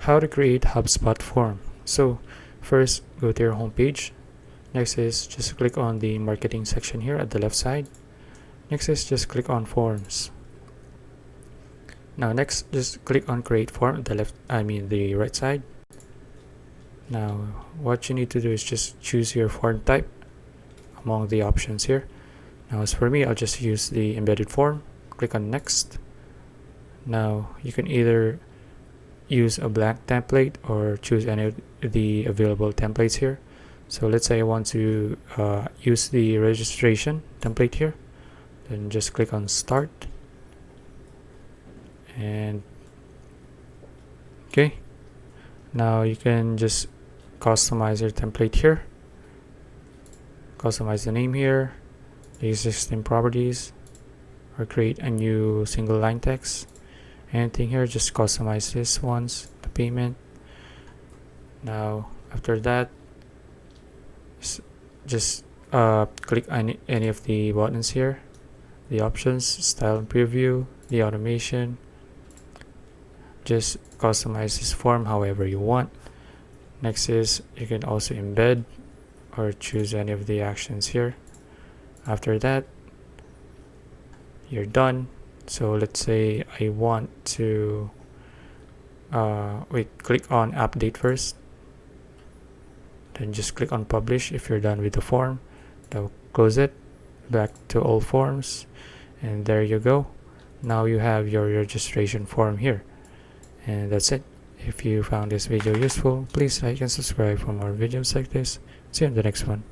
How to create HubSpot form. So first, go to your home page. Next is just click on the marketing section here at the left side. Next is just click on forms. Now next, just click on create form at the right side. Now what you need to do is just choose your form type among the options here. Now as for me, I'll just use the embedded form. Click on next. Now you can either use a blank template or choose any of the available templates here. So let's say I want to use the registration template here, then just click on start. And okay, now you can just customize your template here, customize the name here, the existing properties, or create a new single line text. Anything here, just customize this once, the payment. Now after that, just click any of the buttons here, the options, style and preview, the automation. Just customize this form however you want. Next is you can also embed or choose any of the actions here. After that, you're done. So let's say I want to click on update first, then just click on publish if you're done with the form. Now close it, back to all forms, and there you go. Now you have your registration form here, and that's it. If you found this video useful, please like and subscribe for more videos like this. See you in the next one.